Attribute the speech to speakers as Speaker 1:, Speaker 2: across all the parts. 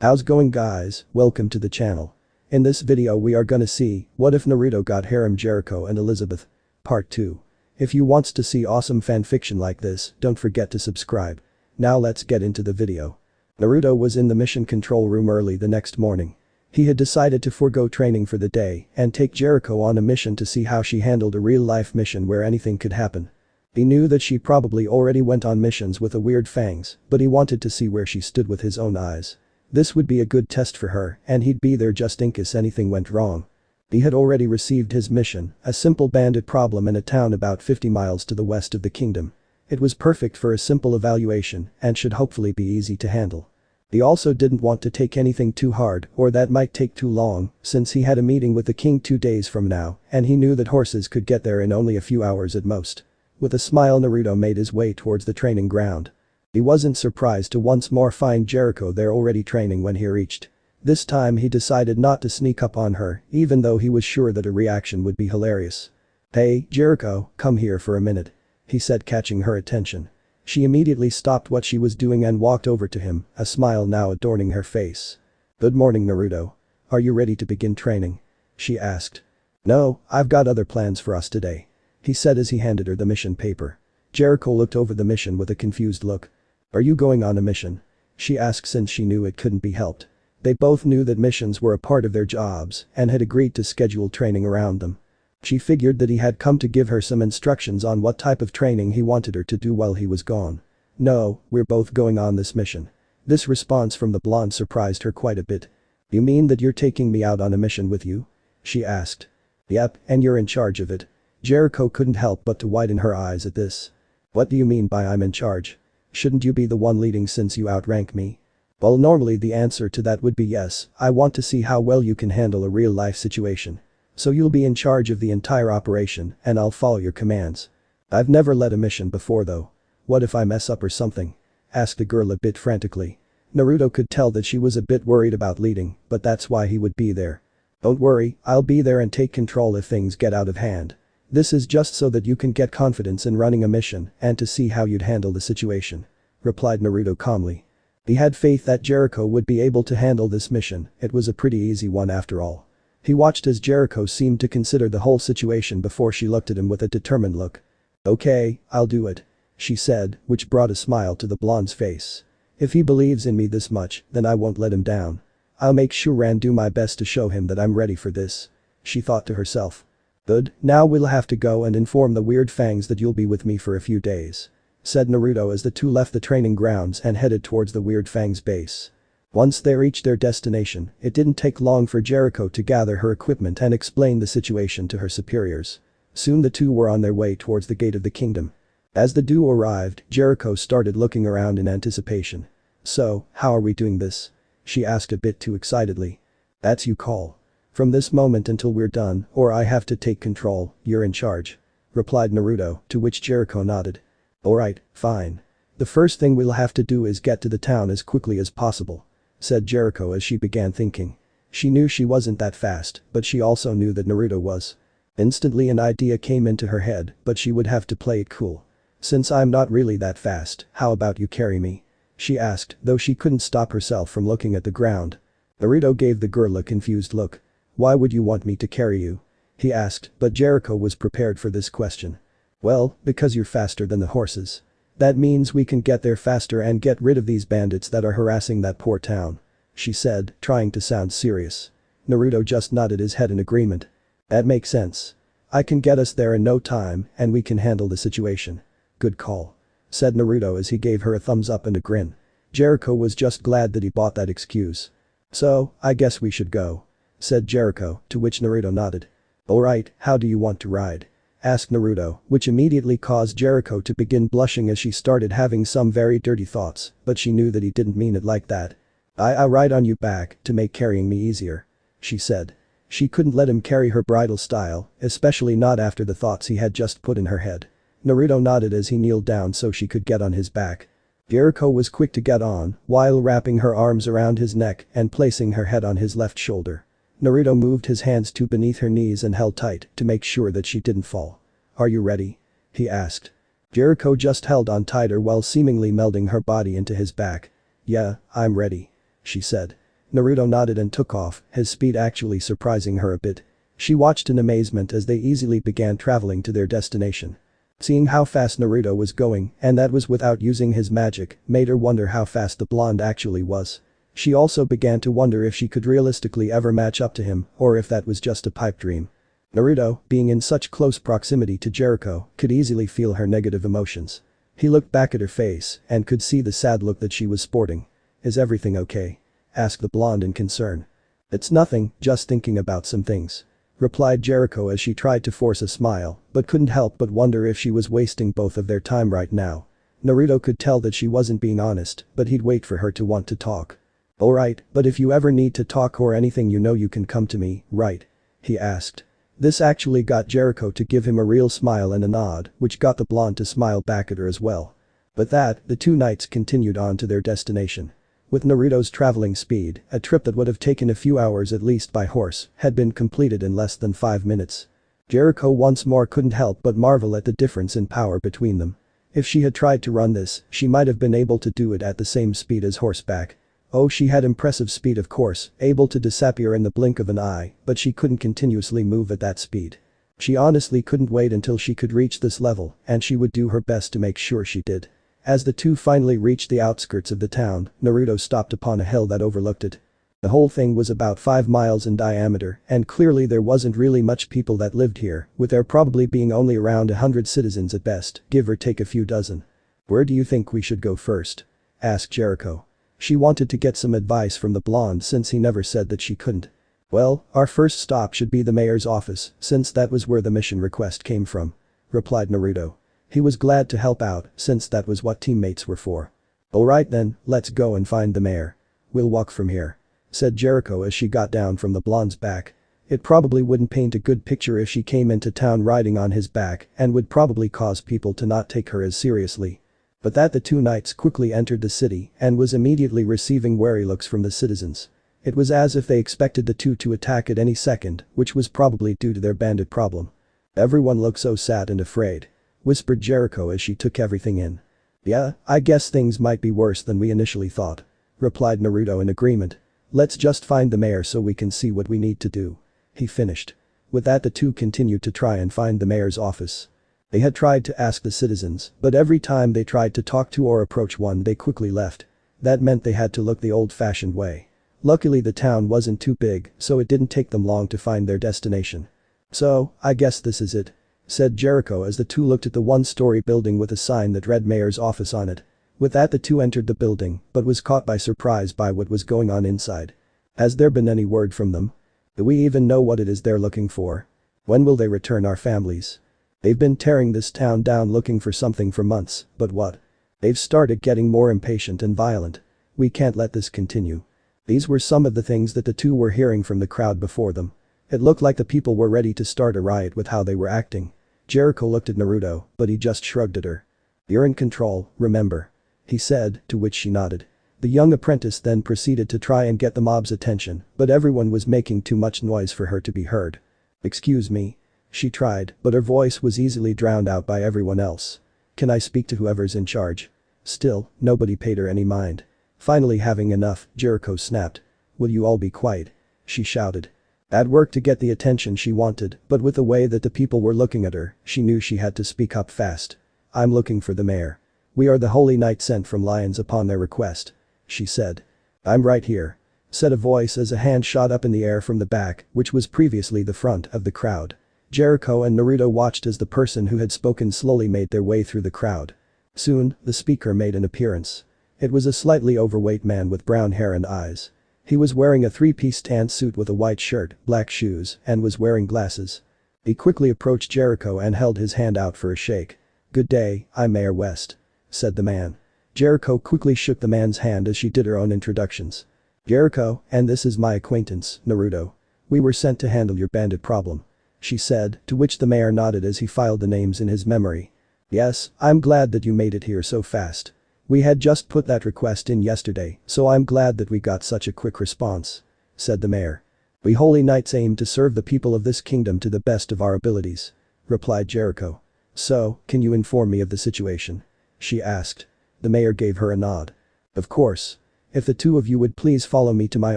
Speaker 1: How's going guys, welcome to the channel. In this video we are gonna see, what if Naruto got Harem Jericho and Elizabeth? Part 2. If you wants to see awesome fanfiction like this, don't forget to subscribe. Now let's get into the video. Naruto was in the mission control room early the next morning. He had decided to forego training for the day and take Jericho on a mission to see how she handled a real-life mission where anything could happen. He knew that she probably already went on missions with a weird fangs, but he wanted to see where she stood with his own eyes. This would be a good test for her, and he'd be there just in case anything went wrong. He had already received his mission, a simple bandit problem in a town about 50 miles to the west of the kingdom. It was perfect for a simple evaluation and should hopefully be easy to handle. He also didn't want to take anything too hard or that might take too long, since he had a meeting with the king 2 days from now and he knew that horses could get there in only a few hours at most. With a smile, Naruto made his way towards the training ground. He wasn't surprised to once more find Jericho there already training when he reached. This time he decided not to sneak up on her, even though he was sure that a reaction would be hilarious. "Hey, Jericho, come here for a minute," he said, catching her attention. She immediately stopped what she was doing and walked over to him, a smile now adorning her face. "Good morning, Naruto. Are you ready to begin training?" she asked. "No, I've got other plans for us today," he said as he handed her the mission paper. Jericho looked over the mission with a confused look. "Are you going on a mission?" she asked, since she knew it couldn't be helped. They both knew that missions were a part of their jobs and had agreed to schedule training around them. She figured that he had come to give her some instructions on what type of training he wanted her to do while he was gone. "No, we're both going on this mission." This response from the blonde surprised her quite a bit. "You mean that you're taking me out on a mission with you?" she asked. "Yep, and you're in charge of it." Jericho couldn't help but to widen her eyes at this. "What do you mean by I'm in charge? Shouldn't you be the one leading since you outrank me?" "Well, normally the answer to that would be yes. I want to see how well you can handle a real-life situation. So you'll be in charge of the entire operation and I'll follow your commands." "I've never led a mission before though. What if I mess up or something?" asked the girl a bit frantically. Naruto could tell that she was a bit worried about leading, but that's why he would be there. "Don't worry, I'll be there and take control if things get out of hand. This is just so that you can get confidence in running a mission and to see how you'd handle the situation," replied Naruto calmly. He had faith that Jericho would be able to handle this mission. It was a pretty easy one after all. He watched as Jericho seemed to consider the whole situation before she looked at him with a determined look. "Okay, I'll do it," she said, which brought a smile to the blonde's face. "If he believes in me this much, then I won't let him down. I'll make sure and do my best to show him that I'm ready for this," she thought to herself. "Good, now we'll have to go and inform the weird fangs that you'll be with me for a few days," said Naruto as the two left the training grounds and headed towards the weird fangs base. Once they reached their destination, it didn't take long for Jericho to gather her equipment and explain the situation to her superiors. Soon the two were on their way towards the gate of the kingdom. As the duo arrived, Jericho started looking around in anticipation. "So, how are we doing this?" she asked a bit too excitedly. "That's you call. From this moment until we're done, or I have to take control, you're in charge," replied Naruto, to which Jericho nodded. "Alright, fine. The first thing we'll have to do is get to the town as quickly as possible," said Jericho as she began thinking. She knew she wasn't that fast, but she also knew that Naruto was. Instantly an idea came into her head, but she would have to play it cool. "Since I'm not really that fast, how about you carry me?" she asked, though she couldn't stop herself from looking at the ground. Naruto gave the girl a confused look. "Why would you want me to carry you?" he asked, but Jericho was prepared for this question. "Well, because you're faster than the horses. That means we can get there faster and get rid of these bandits that are harassing that poor town," she said, trying to sound serious. Naruto just nodded his head in agreement. "That makes sense. I can get us there in no time and we can handle the situation." "Good call," said Naruto as he gave her a thumbs up and a grin. Jericho was just glad that he bought that excuse. "So, I guess we should go," said Jericho, to which Naruto nodded. "Alright, how do you want to ride?" asked Naruto, which immediately caused Jericho to begin blushing as she started having some very dirty thoughts, but she knew that he didn't mean it like that. I'll ride on you back to make carrying me easier," she said. She couldn't let him carry her bridal style, especially not after the thoughts he had just put in her head. Naruto nodded as he kneeled down so she could get on his back. Jericho was quick to get on, while wrapping her arms around his neck and placing her head on his left shoulder. Naruto moved his hands to beneath her knees and held tight to make sure that she didn't fall. "Are you ready?" he asked. Jericho just held on tighter while seemingly melding her body into his back. "Yeah, I'm ready," she said. Naruto nodded and took off, his speed actually surprising her a bit. She watched in amazement as they easily began traveling to their destination. Seeing how fast Naruto was going, and that was without using his magic, made her wonder how fast the blonde actually was. She also began to wonder if she could realistically ever match up to him, or if that was just a pipe dream. Naruto, being in such close proximity to Jericho, could easily feel her negative emotions. He looked back at her face and could see the sad look that she was sporting. "Is everything okay?" asked the blonde in concern. "It's nothing, just thinking about some things," replied Jericho as she tried to force a smile, but couldn't help but wonder if she was wasting both of their time right now. Naruto could tell that she wasn't being honest, but he'd wait for her to want to talk. "Alright, but if you ever need to talk or anything you can come to me, right?" he asked. This actually got Jericho to give him a real smile and a nod, which got the blonde to smile back at her as well. But the two knights continued on to their destination. With Naruto's traveling speed, a trip that would have taken a few hours at least by horse had been completed in less than 5 minutes. Jericho once more couldn't help but marvel at the difference in power between them. If she had tried to run this, she might have been able to do it at the same speed as horseback. Oh, she had impressive speed of course, able to disappear in the blink of an eye, but she couldn't continuously move at that speed. She honestly couldn't wait until she could reach this level, and she would do her best to make sure she did. As the two finally reached the outskirts of the town, Naruto stopped upon a hill that overlooked it. The whole thing was about 5 miles in diameter, and clearly there wasn't really much people that lived here, with there probably being only around 100 citizens at best, give or take a few dozen. "Where do you think we should go first?" asked Jericho. She wanted to get some advice from the blonde since he never said that she couldn't. "Well, our first stop should be the mayor's office, since that was where the mission request came from," replied Naruto. He was glad to help out, since that was what teammates were for. "Alright then, let's go and find the mayor. We'll walk from here," said Jericho as she got down from the blonde's back. It probably wouldn't paint a good picture if she came into town riding on his back and would probably cause people to not take her as seriously. But the two knights quickly entered the city and was immediately receiving wary looks from the citizens. It was as if they expected the two to attack at any second, which was probably due to their bandit problem. "Everyone looks so sad and afraid," whispered Jericho as she took everything in. "Yeah, I guess things might be worse than we initially thought," replied Naruto in agreement. "Let's just find the mayor so we can see what we need to do," he finished. With that the two continued to try and find the mayor's office. They had tried to ask the citizens, but every time they tried to talk to or approach one they quickly left. That meant they had to look the old-fashioned way. Luckily the town wasn't too big, so it didn't take them long to find their destination. "So, I guess this is it," said Jericho as the two looked at the one-story building with a sign that read mayor's office on it. With that the two entered the building, but was caught by surprise by what was going on inside. "Has there been any word from them? Do we even know what it is they're looking for? When will they return our families? They've been tearing this town down looking for something for months, but what? They've started getting more impatient and violent. We can't let this continue." These were some of the things that the two were hearing from the crowd before them. It looked like the people were ready to start a riot with how they were acting. Jericho looked at Naruto, but he just shrugged at her. "You're in control, remember," he said, to which she nodded. The young apprentice then proceeded to try and get the mob's attention, but everyone was making too much noise for her to be heard. "Excuse me," she tried, but her voice was easily drowned out by everyone else. "Can I speak to whoever's in charge?" Still, nobody paid her any mind. Finally having enough, Jericho snapped. "Will you all be quiet?" she shouted. That worked to get the attention she wanted, but with the way that the people were looking at her, she knew she had to speak up fast. "I'm looking for the mayor. We are the holy knight sent from lions upon their request," she said. "I'm right here," said a voice as a hand shot up in the air from the back, which was previously the front of the crowd. Jericho and Naruto watched as the person who had spoken slowly made their way through the crowd. Soon, the speaker made an appearance. It was a slightly overweight man with brown hair and eyes. He was wearing a three-piece tan suit with a white shirt, black shoes, and was wearing glasses. He quickly approached Jericho and held his hand out for a shake. "Good day, I'm Mayor West," said the man. Jericho quickly shook the man's hand as she did her own introductions. "Jericho, and this is my acquaintance, Naruto. We were sent to handle your bandit problem," she said, to which the mayor nodded as he filed the names in his memory. "Yes, I'm glad that you made it here so fast. We had just put that request in yesterday, so I'm glad that we got such a quick response," said the mayor. "We holy knights aim to serve the people of this kingdom to the best of our abilities," replied Jericho. "So, can you inform me of the situation?" she asked. The mayor gave her a nod. "Of course. "If the two of you would please follow me to my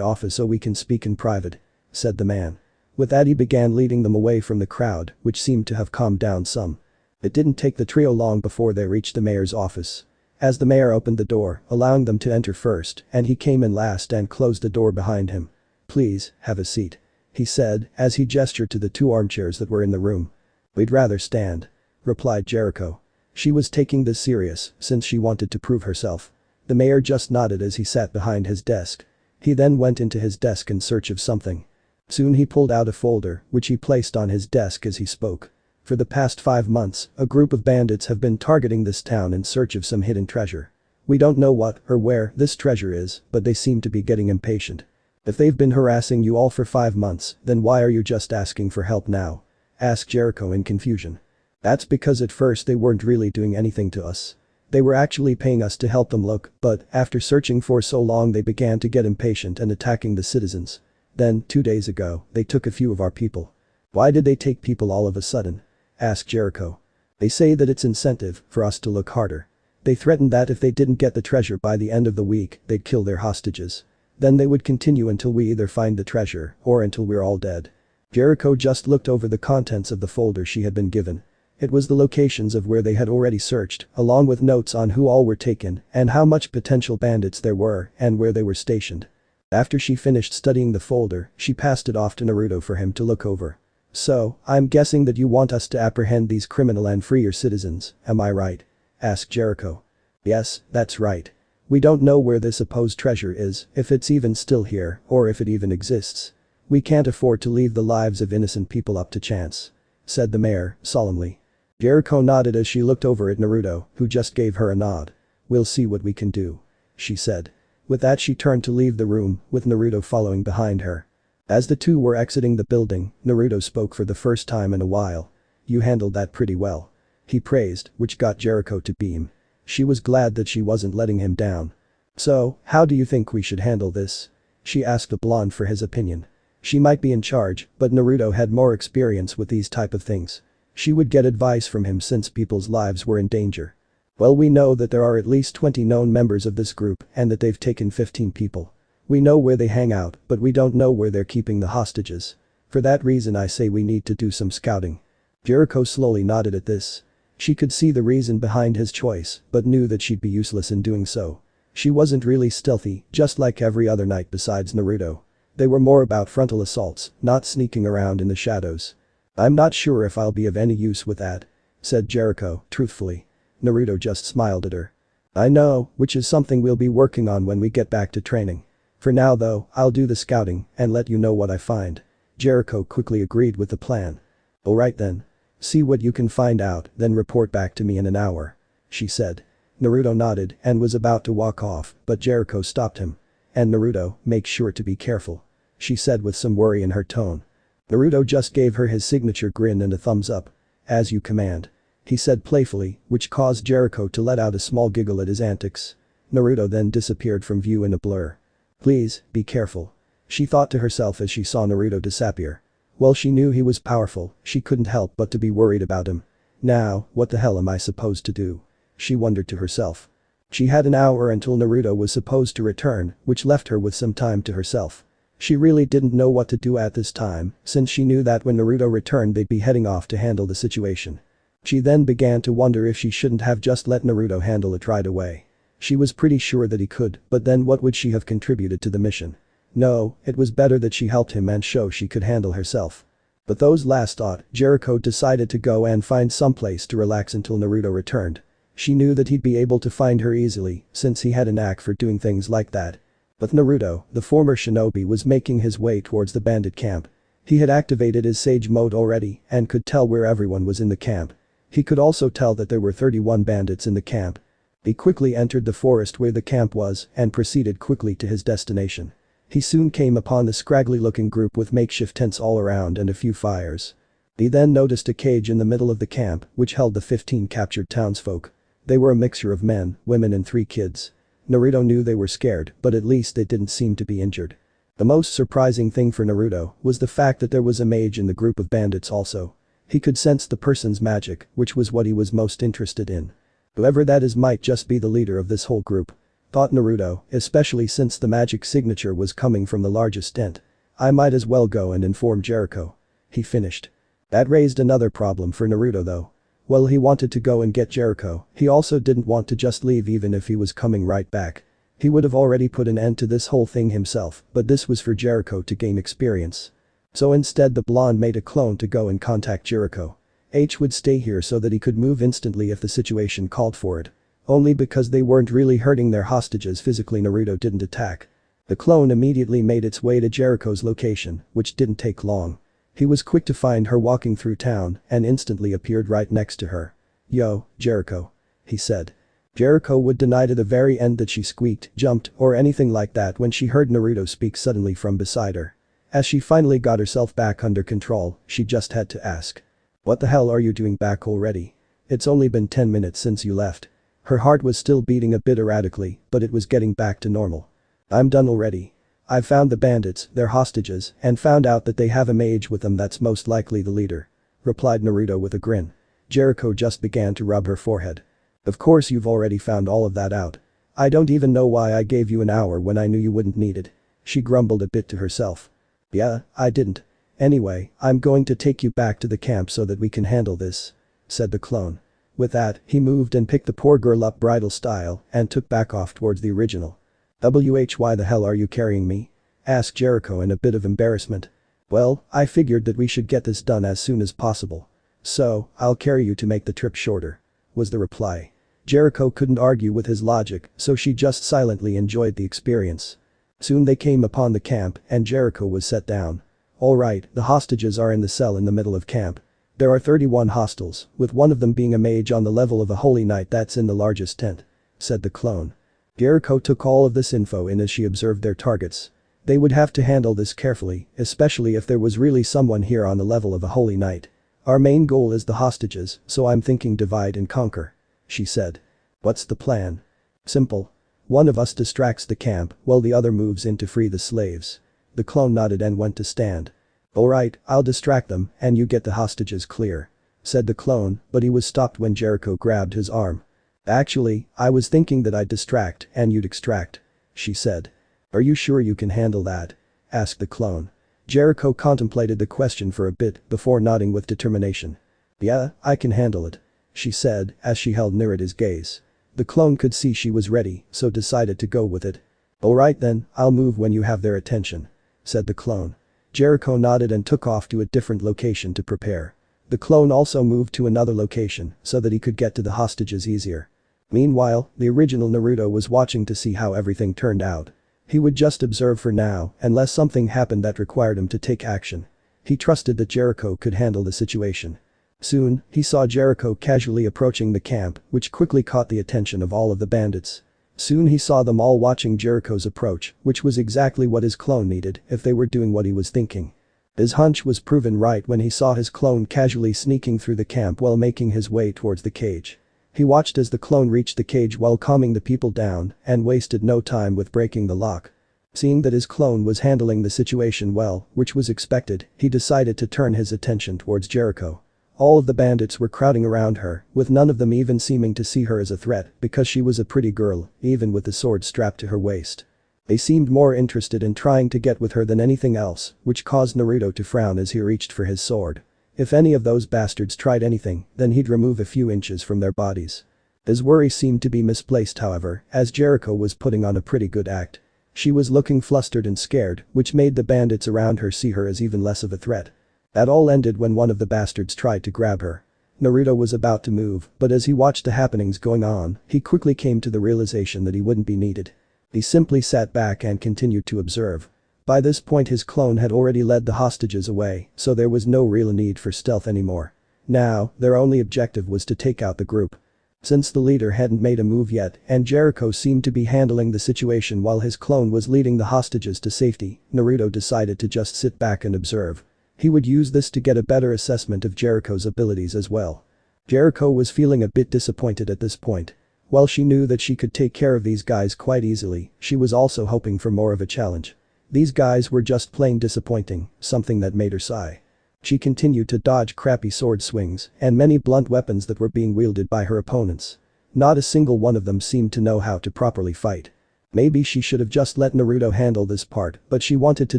Speaker 1: office so we can speak in private," said the man. With that he began leading them away from the crowd, which seemed to have calmed down some. It didn't take the trio long before they reached the mayor's office. As the mayor opened the door, allowing them to enter first, and he came in last and closed the door behind him. "Please, have a seat," he said, as he gestured to the two armchairs that were in the room. "We'd rather stand," replied Jericho. She was taking this serious, since she wanted to prove herself. The mayor just nodded as he sat behind his desk. He then went into his desk in search of something. Soon he pulled out a folder, which he placed on his desk as he spoke. For the past 5 months, a group of bandits have been targeting this town in search of some hidden treasure. We don't know what or where this treasure is, but they seem to be getting impatient. If they've been harassing you all for 5 months, then why are you just asking for help now? Asked Jericho in confusion. That's because at first they weren't really doing anything to us. They were actually paying us to help them look, but after searching for so long they began to get impatient and attacking the citizens. Then, 2 days ago, they took a few of our people. Why did they take people all of a sudden? Asked Jericho. They say that it's incentive for us to look harder. They threatened that if they didn't get the treasure by the end of the week, they'd kill their hostages. Then they would continue until we either find the treasure or until we're all dead. Jericho just looked over the contents of the folder she had been given. It was the locations of where they had already searched, along with notes on who all were taken and how much potential bandits there were and where they were stationed. After she finished studying the folder, she passed it off to Naruto for him to look over. "So, I'm guessing that you want us to apprehend these criminal and free your citizens, am I right?" asked Jericho. "Yes, that's right. We don't know where this supposed treasure is, if it's even still here, or if it even exists. We can't afford to leave the lives of innocent people up to chance," said the mayor, solemnly. Jericho nodded as she looked over at Naruto, who just gave her a nod. "We'll see what we can do," she said. With that she turned to leave the room, with Naruto following behind her. As the two were exiting the building, Naruto spoke for the first time in a while. "You handled that pretty well," he praised, which got Jericho to beam. She was glad that she wasn't letting him down. "So, how do you think we should handle this?" she asked the blonde for his opinion. She might be in charge, but Naruto had more experience with these type of things. She would get advice from him since people's lives were in danger. "Well, we know that there are at least 20 known members of this group and that they've taken 15 people. We know where they hang out, but we don't know where they're keeping the hostages. For that reason I say we need to do some scouting." Jericho slowly nodded at this. She could see the reason behind his choice, but knew that she'd be useless in doing so. She wasn't really stealthy, just like every other knight besides Naruto. They were more about frontal assaults, not sneaking around in the shadows. "I'm not sure if I'll be of any use with that," said Jericho, truthfully. Naruto just smiled at her. "I know, which is something we'll be working on when we get back to training. For now though, I'll do the scouting and let you know what I find." Jericho quickly agreed with the plan. "Alright then. See what you can find out, then report back to me in an hour," she said. Naruto nodded and was about to walk off, but Jericho stopped him. "And Naruto, make sure to be careful," she said with some worry in her tone. Naruto just gave her his signature grin and a thumbs up. "As you command," he said playfully, which caused Jericho to let out a small giggle at his antics. Naruto then disappeared from view in a blur. "Please, be careful," she thought to herself as she saw Naruto disappear. While she knew he was powerful, she couldn't help but to be worried about him. "Now, what the hell am I supposed to do?" she wondered to herself. She had an hour until Naruto was supposed to return, which left her with some time to herself. She really didn't know what to do at this time, since she knew that when Naruto returned they'd be heading off to handle the situation. She then began to wonder if she shouldn't have just let Naruto handle it right away. She was pretty sure that he could, but then what would she have contributed to the mission? No, it was better that she helped him and show she could handle herself. But those last thought, Jericho decided to go and find someplace to relax until Naruto returned. She knew that he'd be able to find her easily, since he had a knack for doing things like that. But Naruto, the former shinobi, was making his way towards the bandit camp. He had activated his sage mode already and could tell where everyone was in the camp. He could also tell that there were 31 bandits in the camp. He quickly entered the forest where the camp was and proceeded quickly to his destination. He soon came upon the scraggly-looking group with makeshift tents all around and a few fires. He then noticed a cage in the middle of the camp which held the 15 captured townsfolk. They were a mixture of men, women and 3 kids. Naruto knew they were scared, but at least they didn't seem to be injured. The most surprising thing for Naruto was the fact that there was a mage in the group of bandits also. He could sense the person's magic, which was what he was most interested in. Whoever that is might just be the leader of this whole group. thought Naruto, especially since the magic signature was coming from the largest tent. I might as well go and inform Jericho. He finished. That raised another problem for Naruto though. Well, he wanted to go and get Jericho, he also didn't want to just leave even if he was coming right back. He would have already put an end to this whole thing himself, but this was for Jericho to gain experience. So instead the blonde made a clone to go and contact Jericho. H would stay here so that he could move instantly if the situation called for it. Only because they weren't really hurting their hostages physically, Naruto didn't attack. The clone immediately made its way to Jericho's location, which didn't take long. He was quick to find her walking through town and instantly appeared right next to her. "Yo, Jericho," he said. Jericho would deny to the very end that she squeaked, jumped, or anything like that when she heard Naruto speak suddenly from beside her. As she finally got herself back under control, she just had to ask. "What the hell are you doing back already? It's only been 10 minutes since you left." Her heart was still beating a bit erratically, but it was getting back to normal. "I'm done already. I've found the bandits, their hostages, and found out that they have a mage with them that's most likely the leader," replied Naruto with a grin. Jericho just began to rub her forehead. "Of course you've already found all of that out. I don't even know why I gave you an hour when I knew you wouldn't need it." She grumbled a bit to herself. "Yeah, I didn't. Anyway, I'm going to take you back to the camp so that we can handle this," said the clone. With that, he moved and picked the poor girl up bridal style and took back off towards the original. "Why the hell are you carrying me?" asked Jericho in a bit of embarrassment. "Well, I figured that we should get this done as soon as possible. So, I'll carry you to make the trip shorter," was the reply. Jericho couldn't argue with his logic, so she just silently enjoyed the experience. Soon they came upon the camp and Jericho was set down. "Alright, the hostages are in the cell in the middle of camp. There are 31 hostiles, with one of them being a mage on the level of a holy knight that's in the largest tent," said the clone. Jericho took all of this info in as she observed their targets. They would have to handle this carefully, especially if there was really someone here on the level of a holy knight. "Our main goal is the hostages, so I'm thinking divide and conquer," she said. "What's the plan?" "Simple. One of us distracts the camp while the other moves in to free the slaves." The clone nodded and went to stand. "Alright, I'll distract them and you get the hostages clear," said the clone, but he was stopped when Jericho grabbed his arm. "Actually, I was thinking that I'd distract and you'd extract," she said. "Are you sure you can handle that?" asked the clone. Jericho contemplated the question for a bit before nodding with determination. "Yeah, I can handle it," she said as she held near at his gaze. The clone could see she was ready, so decided to go with it. "Alright then, I'll move when you have their attention," said the clone. Jericho nodded and took off to a different location to prepare. The clone also moved to another location so that he could get to the hostages easier. Meanwhile, the original Naruto was watching to see how everything turned out. He would just observe for now unless something happened that required him to take action. He trusted that Jericho could handle the situation. Soon, he saw Jericho casually approaching the camp, which quickly caught the attention of all of the bandits. Soon he saw them all watching Jericho's approach, which was exactly what his clone needed if they were doing what he was thinking. His hunch was proven right when he saw his clone casually sneaking through the camp while making his way towards the cage. He watched as the clone reached the cage while calming the people down and wasted no time with breaking the lock. Seeing that his clone was handling the situation well, which was expected, he decided to turn his attention towards Jericho. All of the bandits were crowding around her, with none of them even seeming to see her as a threat because she was a pretty girl, even with the sword strapped to her waist. They seemed more interested in trying to get with her than anything else, which caused Naruto to frown as he reached for his sword. If any of those bastards tried anything, then he'd remove a few inches from their bodies. His worry seemed to be misplaced however, as Jericho was putting on a pretty good act. She was looking flustered and scared, which made the bandits around her see her as even less of a threat. That all ended when one of the bastards tried to grab her. Naruto was about to move, but as he watched the happenings going on, he quickly came to the realization that he wouldn't be needed. He simply sat back and continued to observe. By this point his clone had already led the hostages away, so there was no real need for stealth anymore. Now, their only objective was to take out the group. Since the leader hadn't made a move yet and Jericho seemed to be handling the situation while his clone was leading the hostages to safety, Naruto decided to just sit back and observe. He would use this to get a better assessment of Jericho's abilities as well. Jericho was feeling a bit disappointed at this point. While she knew that she could take care of these guys quite easily, she was also hoping for more of a challenge. These guys were just plain disappointing, something that made her sigh. She continued to dodge crappy sword swings and many blunt weapons that were being wielded by her opponents. Not a single one of them seemed to know how to properly fight. Maybe she should have just let Naruto handle this part, but she wanted to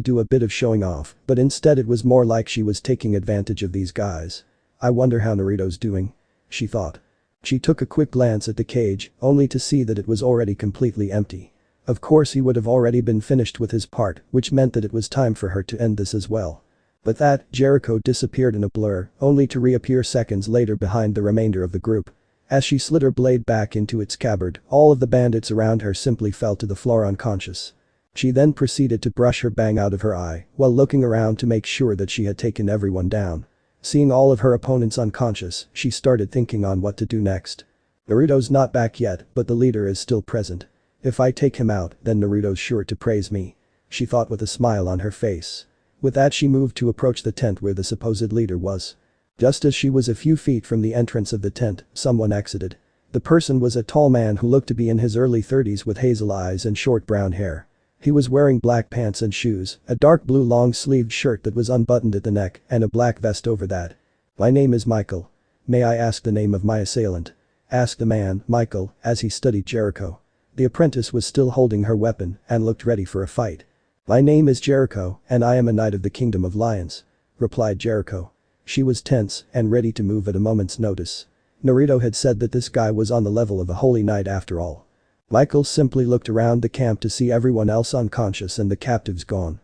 Speaker 1: do a bit of showing off, but instead it was more like she was taking advantage of these guys. I wonder how Naruto's doing, she thought. She took a quick glance at the cage, only to see that it was already completely empty. Of course he would have already been finished with his part, which meant that it was time for her to end this as well. But that, Jericho disappeared in a blur, only to reappear seconds later behind the remainder of the group. As she slid her blade back into its scabbard, all of the bandits around her simply fell to the floor unconscious. She then proceeded to brush her bang out of her eye, while looking around to make sure that she had taken everyone down. Seeing all of her opponents unconscious, she started thinking on what to do next. Naruto's not back yet, but the leader is still present. If I take him out, then Naruto's sure to praise me, she thought with a smile on her face. With that she moved to approach the tent where the supposed leader was. Just as she was a few feet from the entrance of the tent, someone exited. The person was a tall man who looked to be in his early 30s with hazel eyes and short brown hair. He was wearing black pants and shoes, a dark blue long-sleeved shirt that was unbuttoned at the neck, and a black vest over that. "My name is Michael. May I ask the name of my assailant?" asked the man, Michael, as he studied Jericho. The apprentice was still holding her weapon and looked ready for a fight. "My name is Jericho, and I am a knight of the Kingdom of Lions," replied Jericho. She was tense and ready to move at a moment's notice. Naruto had said that this guy was on the level of a holy knight after all. Michael simply looked around the camp to see everyone else unconscious and the captives gone.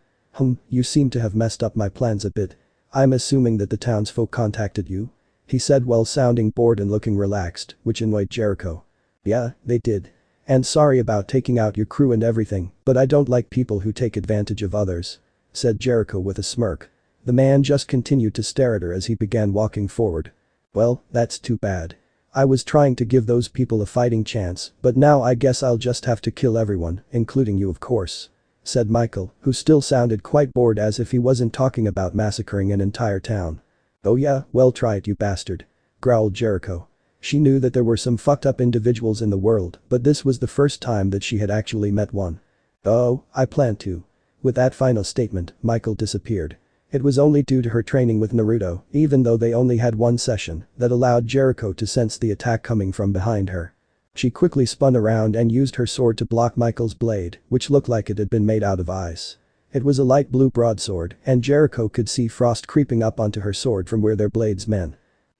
Speaker 1: You seem to have messed up my plans a bit. I'm assuming that the townsfolk contacted you?" he said while sounding bored and looking relaxed, which annoyed Jericho. "Yeah, they did. And sorry about taking out your crew and everything, but I don't like people who take advantage of others," said Jericho with a smirk. The man just continued to stare at her as he began walking forward. "Well, that's too bad. I was trying to give those people a fighting chance, but now I guess I'll just have to kill everyone, including you of course," said Michael, who still sounded quite bored as if he wasn't talking about massacring an entire town. "Oh yeah, well try it you bastard," growled Jericho. She knew that there were some fucked up individuals in the world, but this was the first time that she had actually met one. "Oh, I plan to." With that final statement, Michael disappeared. It was only due to her training with Naruto, even though they only had one session, that allowed Jericho to sense the attack coming from behind her. She quickly spun around and used her sword to block Michael's blade, which looked like it had been made out of ice. It was a light blue broadsword, and Jericho could see frost creeping up onto her sword from where their blades met.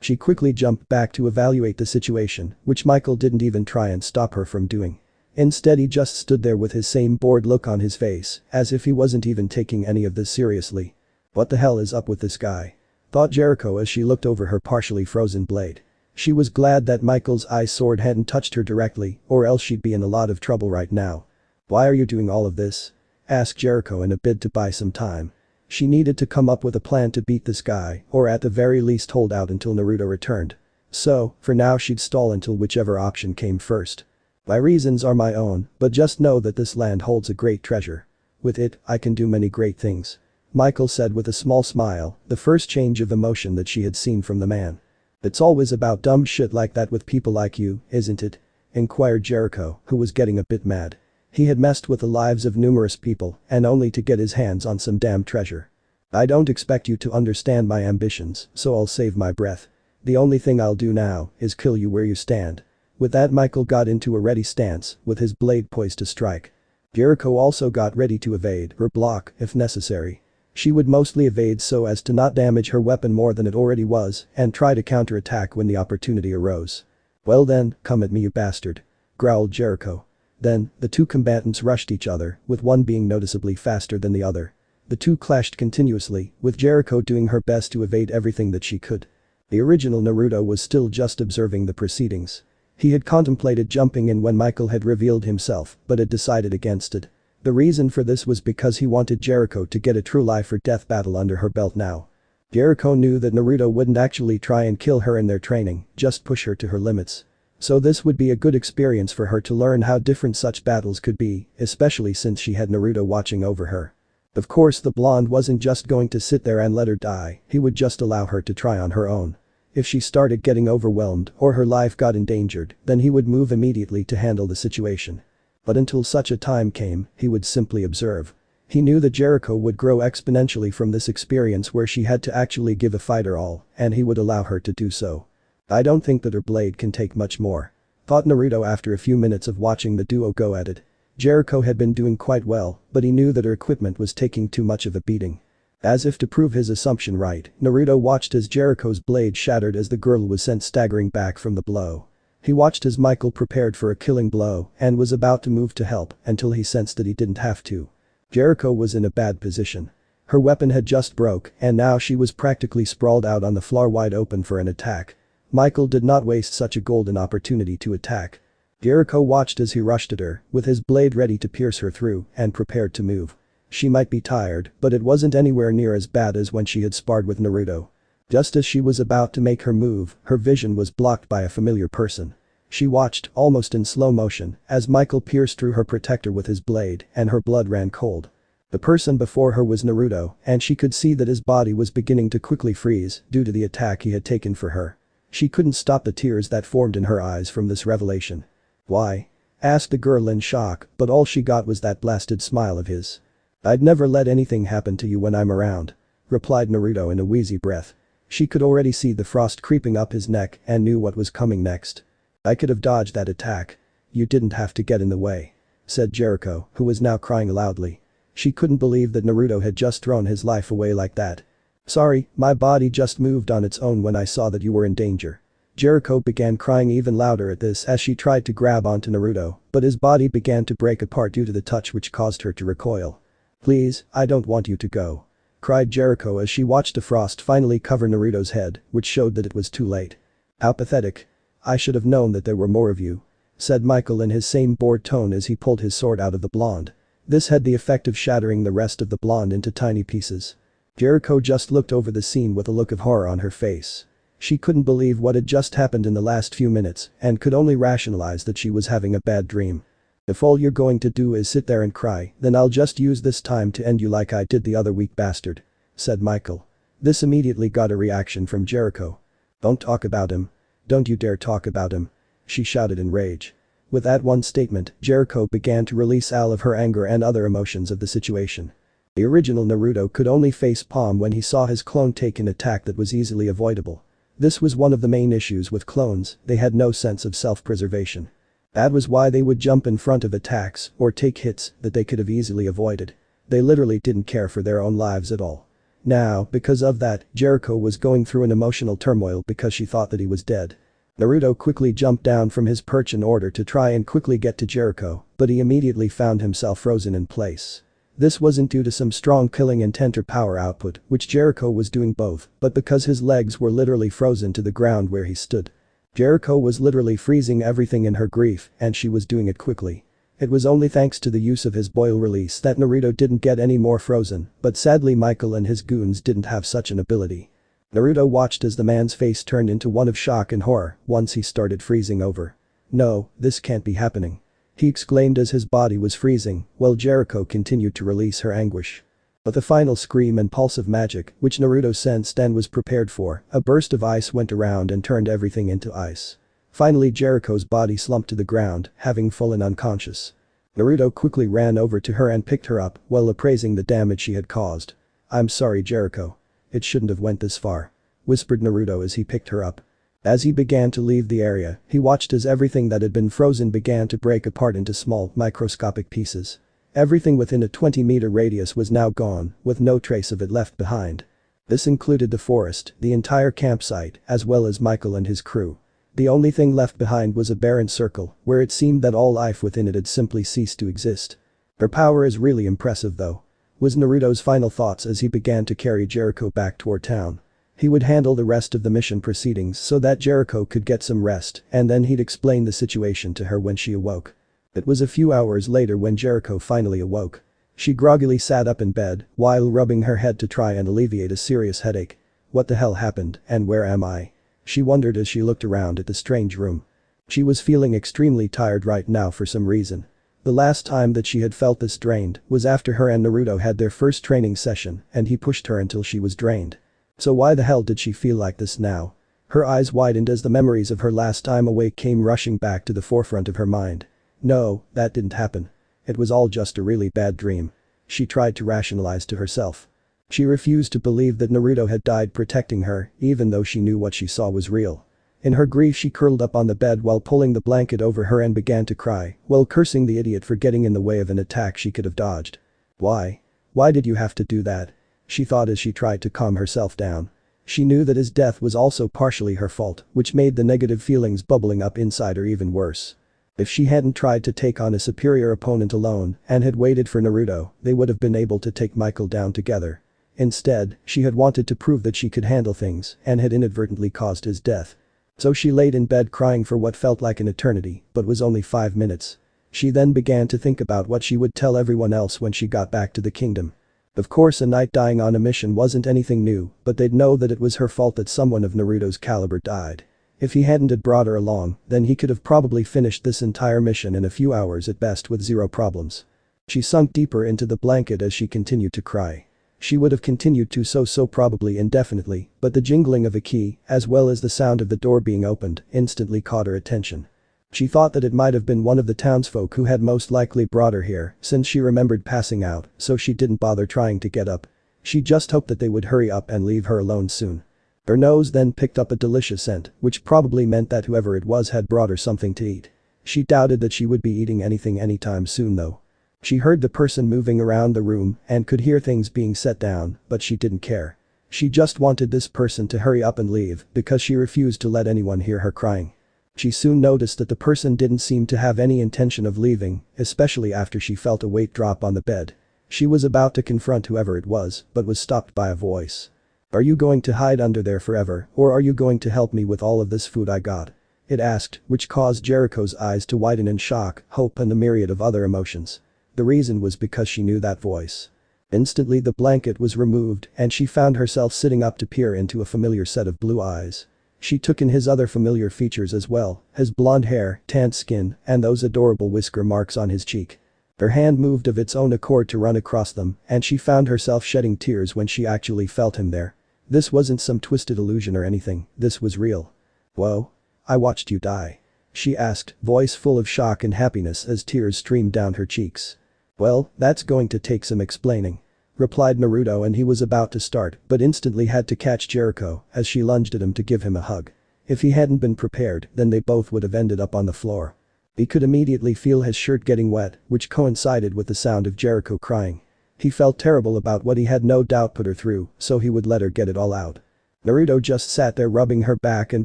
Speaker 1: She quickly jumped back to evaluate the situation, which Michael didn't even try and stop her from doing. Instead he just stood there with his same bored look on his face, as if he wasn't even taking any of this seriously. What the hell is up with this guy? Thought Jericho as she looked over her partially frozen blade. She was glad that Michael's ice sword hadn't touched her directly, or else she'd be in a lot of trouble right now. "Why are you doing all of this?" asked Jericho in a bid to buy some time. She needed to come up with a plan to beat this guy, or at the very least hold out until Naruto returned. So, for now she'd stall until whichever option came first. "My reasons are my own, but just know that this land holds a great treasure. With it, I can do many great things," Michael said with a small smile, the first change of emotion that she had seen from the man. "It's always about dumb shit like that with people like you, isn't it?" inquired Jericho, who was getting a bit mad. He had messed with the lives of numerous people, and only to get his hands on some damn treasure. "I don't expect you to understand my ambitions, so I'll save my breath. The only thing I'll do now is kill you where you stand." With that Michael got into a ready stance, with his blade poised to strike. Jericho also got ready to evade or block if necessary. She would mostly evade so as to not damage her weapon more than it already was and try to counterattack when the opportunity arose. "Well then, come at me you bastard," growled Jericho. Then, the two combatants rushed each other, with one being noticeably faster than the other. The two clashed continuously, with Jericho doing her best to evade everything that she could. The original Naruto was still just observing the proceedings. He had contemplated jumping in when Michael had revealed himself, but had decided against it. The reason for this was because he wanted Jericho to get a true life or death battle under her belt now. Jericho knew that Naruto wouldn't actually try and kill her in their training, just push her to her limits. So this would be a good experience for her to learn how different such battles could be, especially since she had Naruto watching over her. Of course the blonde wasn't just going to sit there and let her die, he would just allow her to try on her own. If she started getting overwhelmed or her life got endangered, then he would move immediately to handle the situation. But until such a time came, he would simply observe. He knew that Jericho would grow exponentially from this experience where she had to actually give a fight her all, and he would allow her to do so. "I don't think that her blade can take much more," thought Naruto after a few minutes of watching the duo go at it. Jericho had been doing quite well, but he knew that her equipment was taking too much of a beating. As if to prove his assumption right, Naruto watched as Jericho's blade shattered as the girl was sent staggering back from the blow. He watched as Michael prepared for a killing blow and was about to move to help until he sensed that he didn't have to. Jericho was in a bad position. Her weapon had just broke and now she was practically sprawled out on the floor wide open for an attack. Michael did not waste such a golden opportunity to attack. Jericho watched as he rushed at her, with his blade ready to pierce her through and prepared to move. She might be tired, but it wasn't anywhere near as bad as when she had sparred with Naruto. Just as she was about to make her move, her vision was blocked by a familiar person. She watched, almost in slow motion, as Michael pierced through her protector with his blade and her blood ran cold. The person before her was Naruto, and she could see that his body was beginning to quickly freeze due to the attack he had taken for her. She couldn't stop the tears that formed in her eyes from this revelation. "Why?" asked the girl in shock, but all she got was that blasted smile of his. "I'd never let anything happen to you when I'm around," replied Naruto in a wheezy breath. She could already see the frost creeping up his neck and knew what was coming next. "I could have dodged that attack. You didn't have to get in the way," said Jericho, who was now crying loudly. She couldn't believe that Naruto had just thrown his life away like that. "Sorry, my body just moved on its own when I saw that you were in danger." Jericho began crying even louder at this as she tried to grab onto Naruto, but his body began to break apart due to the touch which caused her to recoil. "Please, I don't want you to go," cried Jericho as she watched the frost finally cover Naruto's head, which showed that it was too late. "How pathetic. I should have known that there were more of you," said Michael in his same bored tone as he pulled his sword out of the blonde. This had the effect of shattering the rest of the blonde into tiny pieces. Jericho just looked over the scene with a look of horror on her face. She couldn't believe what had just happened in the last few minutes and could only rationalize that she was having a bad dream. "If all you're going to do is sit there and cry, then I'll just use this time to end you like I did the other weak bastard," said Michael. This immediately got a reaction from Jericho. "Don't talk about him. Don't you dare talk about him," she shouted in rage. With that one statement, Jericho began to release all of her anger and other emotions of the situation. The original Naruto could only face palm when he saw his clone take an attack that was easily avoidable. This was one of the main issues with clones, they had no sense of self-preservation. That was why they would jump in front of attacks or take hits that they could have easily avoided. They literally didn't care for their own lives at all. Now, because of that, Jericho was going through an emotional turmoil because she thought that he was dead. Naruto quickly jumped down from his perch in order to try and quickly get to Jericho, but he immediately found himself frozen in place. This wasn't due to some strong killing intent or power output, which Jericho was doing both, but because his legs were literally frozen to the ground where he stood. Jericho was literally freezing everything in her grief, and she was doing it quickly. It was only thanks to the use of his boil release that Naruto didn't get any more frozen, but sadly Michael and his goons didn't have such an ability. Naruto watched as the man's face turned into one of shock and horror once he started freezing over. "No, this can't be happening," he exclaimed as his body was freezing, while Jericho continued to release her anguish. With a final scream and pulse of magic, which Naruto sensed and was prepared for, a burst of ice went around and turned everything into ice. Finally Jericho's body slumped to the ground, having fallen unconscious. Naruto quickly ran over to her and picked her up while appraising the damage she had caused. "I'm sorry, Jericho. It shouldn't have went this far," whispered Naruto as he picked her up. As he began to leave the area, he watched as everything that had been frozen began to break apart into small, microscopic pieces. Everything within a 20-meter radius was now gone, with no trace of it left behind. This included the forest, the entire campsite, as well as Michael and his crew. The only thing left behind was a barren circle, where it seemed that all life within it had simply ceased to exist. "Her power is really impressive though," was Naruto's final thoughts as he began to carry Jericho back toward town. He would handle the rest of the mission proceedings so that Jericho could get some rest and then he'd explain the situation to her when she awoke. It was a few hours later when Jericho finally awoke. She groggily sat up in bed while rubbing her head to try and alleviate a serious headache. "What the hell happened and where am I?" she wondered as she looked around at the strange room. She was feeling extremely tired right now for some reason. The last time that she had felt this drained was after her and Naruto had their first training session and he pushed her until she was drained. So why the hell did she feel like this now? Her eyes widened as the memories of her last time awake came rushing back to the forefront of her mind. No, that didn't happen. It was all just a really bad dream. She tried to rationalize to herself. She refused to believe that Naruto had died protecting her, even though she knew what she saw was real. In her grief she curled up on the bed while pulling the blanket over her and began to cry, while cursing the idiot for getting in the way of an attack she could have dodged. Why? Why did you have to do that? She thought as she tried to calm herself down. She knew that his death was also partially her fault, which made the negative feelings bubbling up inside her even worse. If she hadn't tried to take on a superior opponent alone and had waited for Naruto, they would have been able to take Michael down together. Instead, she had wanted to prove that she could handle things and had inadvertently caused his death. So she laid in bed crying for what felt like an eternity, but was only 5 minutes. She then began to think about what she would tell everyone else when she got back to the kingdom. Of course, a knight dying on a mission wasn't anything new, but they'd know that it was her fault that someone of Naruto's caliber died. If he hadn't had brought her along, then he could have probably finished this entire mission in a few hours at best with zero problems. She sunk deeper into the blanket as she continued to cry. She would have continued to so probably indefinitely, but the jingling of a key, as well as the sound of the door being opened, instantly caught her attention. She thought that it might have been one of the townsfolk who had most likely brought her here, since she remembered passing out, so she didn't bother trying to get up. She just hoped that they would hurry up and leave her alone soon. Her nose then picked up a delicious scent, which probably meant that whoever it was had brought her something to eat. She doubted that she would be eating anything anytime soon though. She heard the person moving around the room and could hear things being set down, but she didn't care. She just wanted this person to hurry up and leave because she refused to let anyone hear her crying. She soon noticed that the person didn't seem to have any intention of leaving, especially after she felt a weight drop on the bed. She was about to confront whoever it was, but was stopped by a voice. "Are you going to hide under there forever, or are you going to help me with all of this food I got?" it asked, which caused Jericho's eyes to widen in shock, hope and a myriad of other emotions. The reason was because she knew that voice. Instantly the blanket was removed and she found herself sitting up to peer into a familiar set of blue eyes. She took in his other familiar features as well, his blonde hair, tanned skin, and those adorable whisker marks on his cheek. Her hand moved of its own accord to run across them, and she found herself shedding tears when she actually felt him there. This wasn't some twisted illusion or anything, this was real. "Whoa. I watched you die?" she asked, voice full of shock and happiness as tears streamed down her cheeks. "Well, that's going to take some explaining," replied Naruto, and he was about to start but instantly had to catch Jericho as she lunged at him to give him a hug. If he hadn't been prepared, then they both would have ended up on the floor. He could immediately feel his shirt getting wet, which coincided with the sound of Jericho crying. He felt terrible about what he had no doubt put her through, so he would let her get it all out. Naruto just sat there rubbing her back and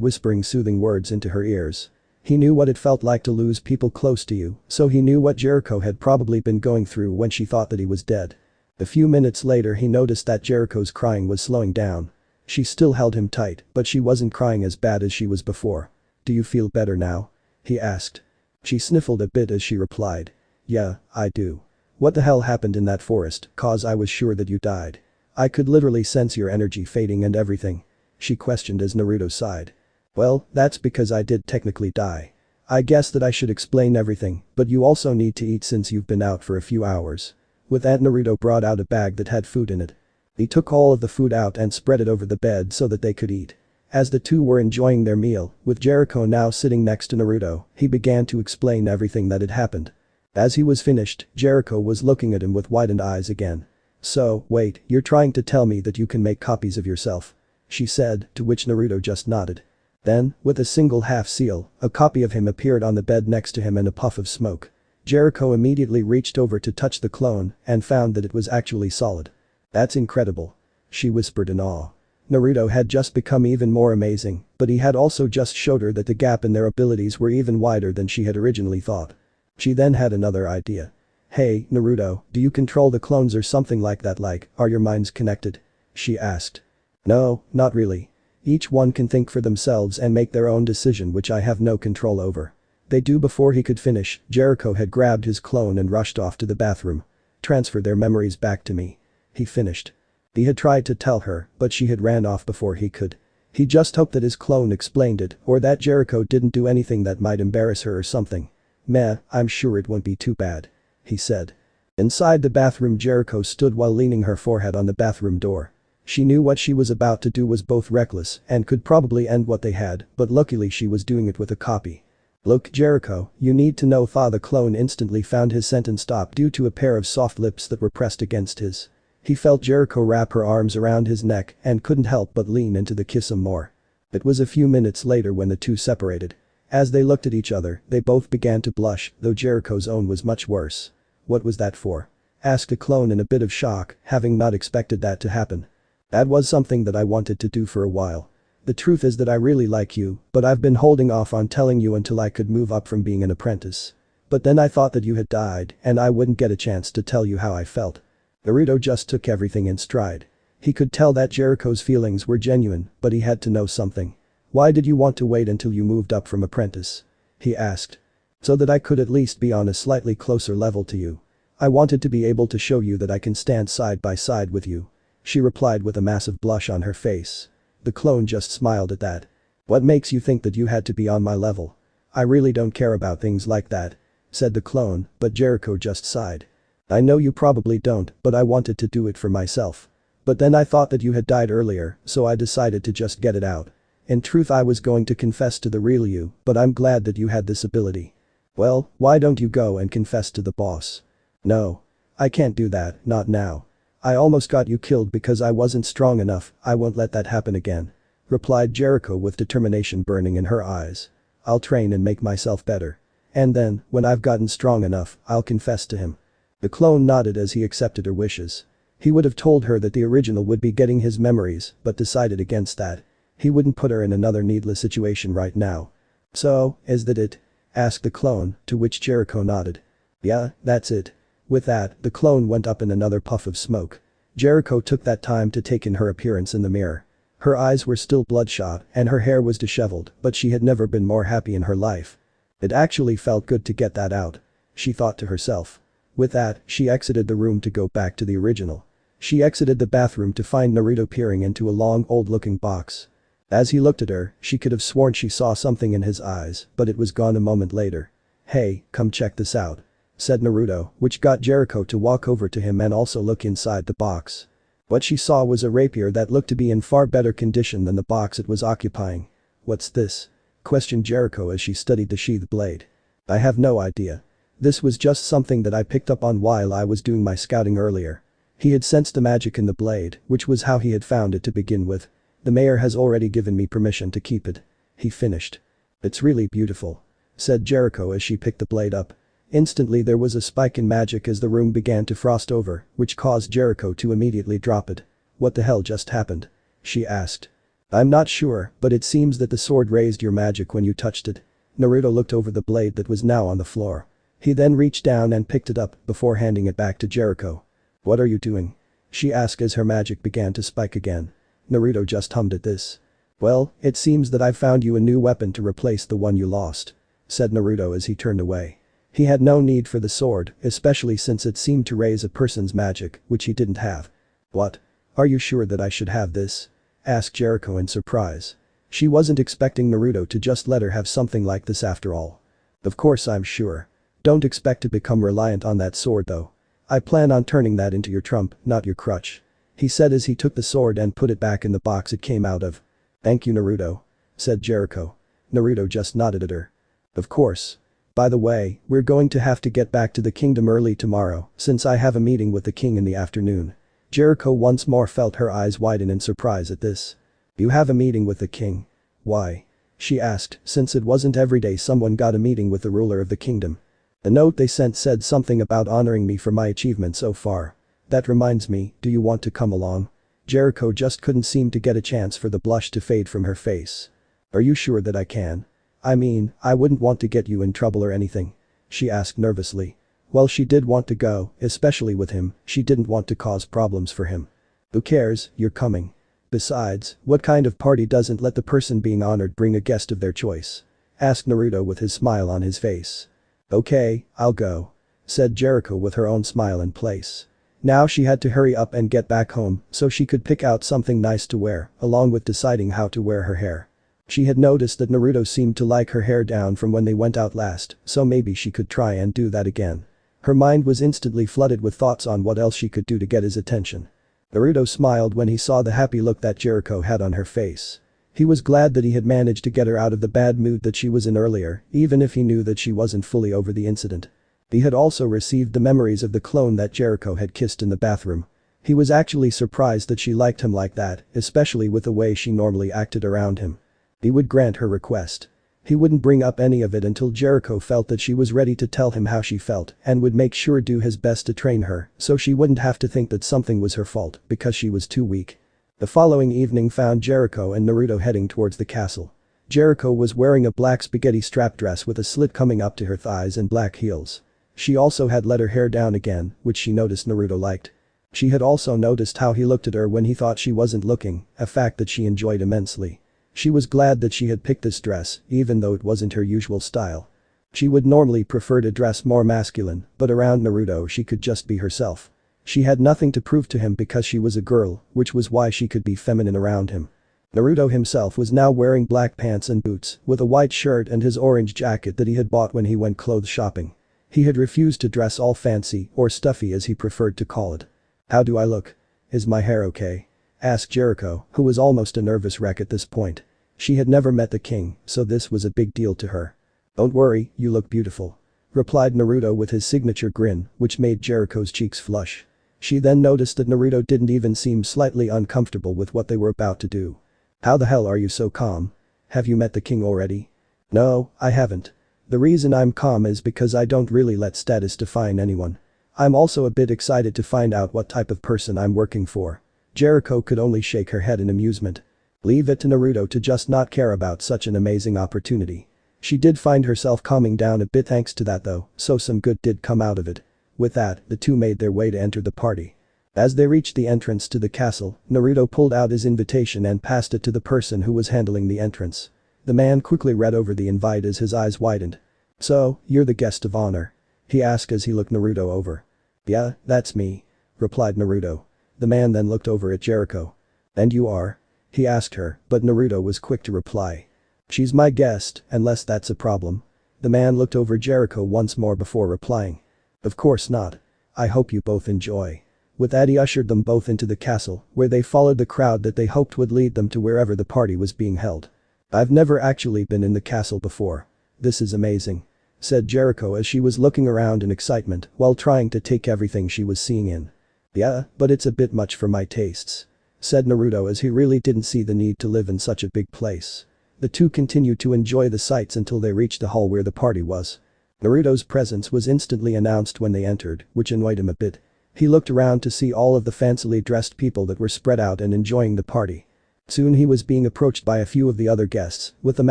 Speaker 1: whispering soothing words into her ears. He knew what it felt like to lose people close to you, so he knew what Jericho had probably been going through when she thought that he was dead. A few minutes later he noticed that Jericho's crying was slowing down. She still held him tight, but she wasn't crying as bad as she was before. "Do you feel better now?" he asked. She sniffled a bit as she replied. "Yeah, I do. What the hell happened in that forest, cause I was sure that you died. I could literally sense your energy fading and everything," she questioned as Naruto sighed. "Well, that's because I did technically die. I guess that I should explain everything, but you also need to eat since you've been out for a few hours." With that, Naruto brought out a bag that had food in it. He took all of the food out and spread it over the bed so that they could eat. As the two were enjoying their meal, with Jericho now sitting next to Naruto, he began to explain everything that had happened. As he was finished, Jericho was looking at him with widened eyes again. "So, wait, you're trying to tell me that you can make copies of yourself?" she said, to which Naruto just nodded. Then, with a single half-seal, a copy of him appeared on the bed next to him in a puff of smoke. Jericho immediately reached over to touch the clone and found that it was actually solid. "That's incredible," she whispered in awe. Naruto had just become even more amazing, but he had also just showed her that the gap in their abilities were even wider than she had originally thought. She then had another idea. "Hey, Naruto, do you control the clones or something like that, like, are your minds connected?" she asked. "No, not really. Each one can think for themselves and make their own decision, which I have no control over." They do. Before he could finish, Jericho had grabbed his clone and rushed off to the bathroom. "Transfer their memories back to me," he finished. He had tried to tell her, but she had ran off before he could. He just hoped that his clone explained it or that Jericho didn't do anything that might embarrass her or something. "Meh, I'm sure it won't be too bad," he said. Inside the bathroom, Jericho stood while leaning her forehead on the bathroom door. She knew what she was about to do was both reckless and could probably end what they had, but luckily she was doing it with a copy. "Look, Jericho, you need to know." The clone instantly found his sentence stopped due to a pair of soft lips that were pressed against his. He felt Jericho wrap her arms around his neck and couldn't help but lean into the kiss him more. It was a few minutes later when the two separated. As they looked at each other, they both began to blush, though Jericho's own was much worse. "What was that for?" asked a clone in a bit of shock, having not expected that to happen. "That was something that I wanted to do for a while. The truth is that I really like you, but I've been holding off on telling you until I could move up from being an apprentice. But then I thought that you had died and I wouldn't get a chance to tell you how I felt." Naruto just took everything in stride. He could tell that Jericho's feelings were genuine, but he had to know something. "Why did you want to wait until you moved up from apprentice?" he asked. "So that I could at least be on a slightly closer level to you. I wanted to be able to show you that I can stand side by side with you," she replied with a massive blush on her face. The clone just smiled at that. "What makes you think that you had to be on my level? I really don't care about things like that," said the clone, but Jericho just sighed. "I know you probably don't, but I wanted to do it for myself. But then I thought that you had died earlier, so I decided to just get it out. In truth, I was going to confess to the real you, but I'm glad that you had this ability." "Well, why don't you go and confess to the boss?" "No. I can't do that, not now. I almost got you killed because I wasn't strong enough. I won't let that happen again," replied Jericho with determination burning in her eyes. "I'll train and make myself better. And then, when I've gotten strong enough, I'll confess to him." The clone nodded as he accepted her wishes. He would have told her that the original would be getting his memories, but decided against that. He wouldn't put her in another needless situation right now. "So, is that it?" asked the clone, to which Jericho nodded. "Yeah, that's it." With that, the clone went up in another puff of smoke. Jericho took that time to take in her appearance in the mirror. Her eyes were still bloodshot and her hair was disheveled, but she had never been more happy in her life. It actually felt good to get that out, she thought to herself. With that, she exited the room to go back to the original. She exited the bathroom to find Naruto peering into a long old-looking box. As he looked at her, she could have sworn she saw something in his eyes, but it was gone a moment later. "Hey, come check this out," said Naruto, which got Jericho to walk over to him and also look inside the box. What she saw was a rapier that looked to be in far better condition than the box it was occupying. "What's this?" questioned Jericho as she studied the sheathed blade. "I have no idea. This was just something that I picked up on while I was doing my scouting earlier." He had sensed the magic in the blade, which was how he had found it to begin with. "The mayor has already given me permission to keep it," he finished. "It's really beautiful," said Jericho as she picked the blade up. Instantly there was a spike in magic as the room began to frost over, which caused Jericho to immediately drop it. "What the hell just happened?" she asked. "I'm not sure, but it seems that the sword raised your magic when you touched it." Naruto looked over the blade that was now on the floor. He then reached down and picked it up before handing it back to Jericho. "What are you doing?" she asked as her magic began to spike again. Naruto just hummed at this. "Well, it seems that I've found you a new weapon to replace the one you lost," said Naruto as he turned away. He had no need for the sword, especially since it seemed to raise a person's magic, which he didn't have. "What? Are you sure that I should have this?" asked Jericho in surprise. She wasn't expecting Naruto to just let her have something like this after all. "Of course I'm sure. Don't expect to become reliant on that sword though. I plan on turning that into your trump, not your crutch," he said as he took the sword and put it back in the box it came out of. "Thank you, Naruto," said Jericho. Naruto just nodded at her. "Of course. By the way, we're going to have to get back to the kingdom early tomorrow since I have a meeting with the king in the afternoon." Jericho once more felt her eyes widen in surprise at this. "You have a meeting with the king? Why?" she asked, since it wasn't every day someone got a meeting with the ruler of the kingdom. "The note they sent said something about honoring me for my achievement so far. That reminds me, do you want to come along?" Jericho just couldn't seem to get a chance for the blush to fade from her face. "Are you sure that I can? I mean, I wouldn't want to get you in trouble or anything," she asked nervously. Well, she did want to go, especially with him, she didn't want to cause problems for him. "Who cares, you're coming. Besides, what kind of party doesn't let the person being honored bring a guest of their choice?" asked Naruto with his smile on his face. "Okay, I'll go," said Jericho with her own smile in place. Now she had to hurry up and get back home so she could pick out something nice to wear, along with deciding how to wear her hair. She had noticed that Naruto seemed to like her hair down from when they went out last, so maybe she could try and do that again. Her mind was instantly flooded with thoughts on what else she could do to get his attention. Naruto smiled when he saw the happy look that Jericho had on her face. He was glad that he had managed to get her out of the bad mood that she was in earlier, even if he knew that she wasn't fully over the incident. He had also received the memories of the clone that Jericho had kissed in the bathroom. He was actually surprised that she liked him like that, especially with the way she normally acted around him. He would grant her request. He wouldn't bring up any of it until Jericho felt that she was ready to tell him how she felt and would make sure do his best to train her so she wouldn't have to think that something was her fault because she was too weak. The following evening found Jericho and Naruto heading towards the castle. Jericho was wearing a black spaghetti strap dress with a slit coming up to her thighs and black heels. She also had let her hair down again, which she noticed Naruto liked. She had also noticed how he looked at her when he thought she wasn't looking, a fact that she enjoyed immensely. She was glad that she had picked this dress, even though it wasn't her usual style. She would normally prefer to dress more masculine, but around Naruto she could just be herself. She had nothing to prove to him because she was a girl, which was why she could be feminine around him. Naruto himself was now wearing black pants and boots, with a white shirt and his orange jacket that he had bought when he went clothes shopping. He had refused to dress all fancy, or stuffy as he preferred to call it. "How do I look? Is my hair okay?" asked Jericho, who was almost a nervous wreck at this point. She had never met the king, so this was a big deal to her. "Don't worry, you look beautiful," replied Naruto with his signature grin, which made Jericho's cheeks flush. She then noticed that Naruto didn't even seem slightly uncomfortable with what they were about to do. "How the hell are you so calm? Have you met the king already?" "No, I haven't. The reason I'm calm is because I don't really let status define anyone. I'm also a bit excited to find out what type of person I'm working for." Jericho could only shake her head in amusement. Leave it to Naruto to just not care about such an amazing opportunity. She did find herself calming down a bit thanks to that though, so some good did come out of it. With that, the two made their way to enter the party. As they reached the entrance to the castle, Naruto pulled out his invitation and passed it to the person who was handling the entrance. The man quickly read over the invite as his eyes widened. "So, you're the guest of honor?" he asked as he looked Naruto over. "Yeah, that's me," replied Naruto. The man then looked over at Jericho. "And you are?" he asked her, but Naruto was quick to reply. "She's my guest, unless that's a problem." The man looked over Jericho once more before replying. "Of course not. I hope you both enjoy." With that he ushered them both into the castle, where they followed the crowd that they hoped would lead them to wherever the party was being held. "I've never actually been in the castle before. This is amazing," said Jericho as she was looking around in excitement while trying to take everything she was seeing in. "Yeah, but it's a bit much for my tastes," said Naruto as he really didn't see the need to live in such a big place. The two continued to enjoy the sights until they reached the hall where the party was. Naruto's presence was instantly announced when they entered, which annoyed him a bit. He looked around to see all of the fancily dressed people that were spread out and enjoying the party. Soon he was being approached by a few of the other guests, with them